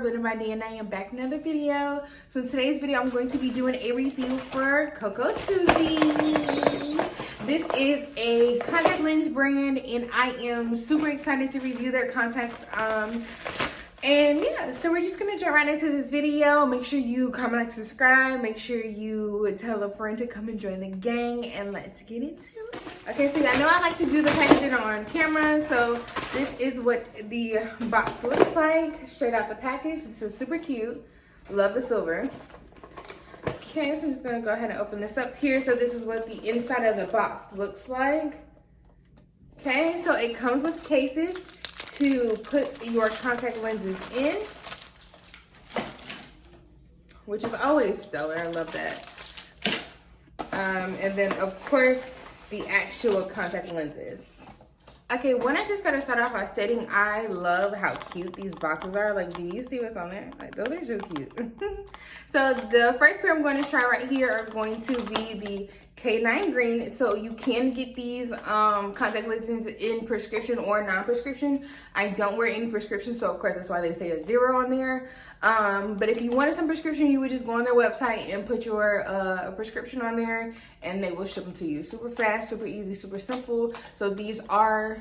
BlendedByDee, and I am back in another video. So in today's video, I'm going to be doing a review for Cocosusie. This is a contact lens brand, and I am super excited to review their contacts. And yeah, so we're just gonna jump right into this video. Make sure you comment, like, subscribe. Make sure you tell a friend to come and join the gang, and let's get into it. Okay, so I know I like to do the packaging on camera, so this is what the box looks like straight out the package. This is super cute. Love the silver. Okay, so I'm just gonna go ahead and open this up here. So this is what the inside of the box looks like. Okay, so it comes with cases to put your contact lenses in, which is always stellar. I love that. And then of course the actual contact lenses. Okay, when I just gotta start off by stating I love how cute these boxes are. Like, do you see what's on there? Like, those are so cute. So the first pair I'm going to try right here are going to be the K9 green. So you can get these contact lenses in prescription or non-prescription. I don't wear any prescription, so of course that's why they say a 0 on there. But if you wanted some prescription, you would just go on their website and put your prescription on there, and they will ship them to you. Super fast, super easy, super simple. So these are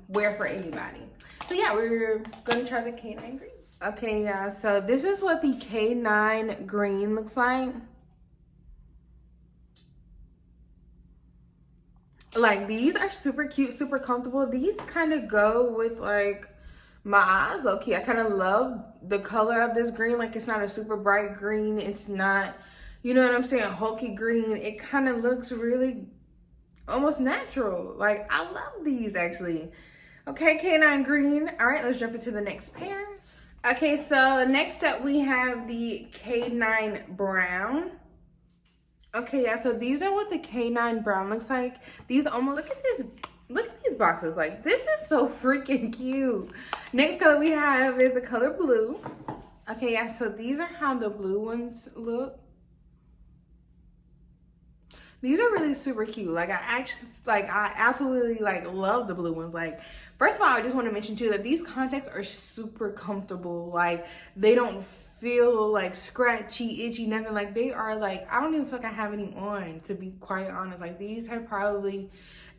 wear for anybody. So yeah, we're gonna try the K9 green. Okay, yeah, so this is what the K9 green looks like. Like, these are super cute, super comfortable. These kind of go with like my eyes, low-key. I kind of love the color of this green. Like, it's not a super bright green. It's not, you know what I'm saying, hulky green. It kind of looks really almost natural. Like, I love these actually. Okay, K9 green. All right, let's jump into the next pair. Okay, so next up we have the K9 brown. Okay, yeah, so these are what the K9 brown looks like. These almost, look at this, look at these boxes. Like, this is so freaking cute. Next color we have is the color blue. Okay, yeah, so these are how the blue ones look. These are really super cute. Like, I absolutely like love the blue ones. Like, first of all, I just want to mention too that these contacts are super comfortable. Like, they don't feel like scratchy, itchy, nothing. Like, they are like, I don't even feel like I have any on, to be quite honest. Like, these have probably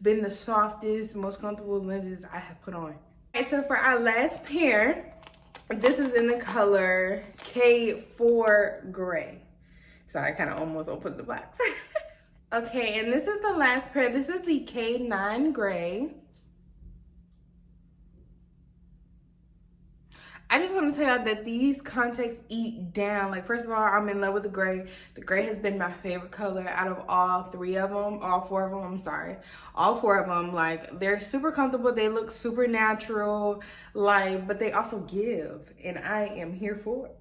been the softest, most comfortable lenses I have put on. Okay, so for our last pair, this is in the color K4 gray. So I kind of almost opened the box. Okay, and this is the last pair. This is the K9 gray. I just want to tell y'all that these contacts eat down. Like, first of all, I'm in love with the gray. The gray has been my favorite color out of all four of them, I'm sorry. All four of them. Like, they're super comfortable. They look super natural. Like, but they also give, and I am here for it.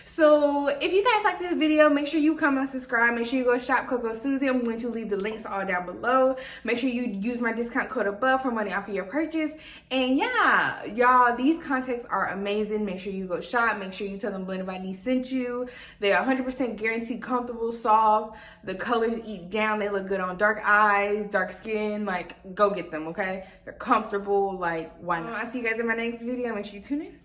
So if you guys like this video, make sure you comment and subscribe. Make sure you go shop Cocosusie. I'm going to leave the links all down below. Make sure you use my discount code above for money off of your purchase. And yeah, y'all, these contacts are amazing. Make sure you go shop. Make sure you tell them BlendedByDee sent you. They are 100% guaranteed comfortable, soft. The colors eat down. They look good on dark eyes, dark skin. Like, go get them, okay? They're comfortable. Like, why not? I'll see you guys in my next video. Make sure you tune in.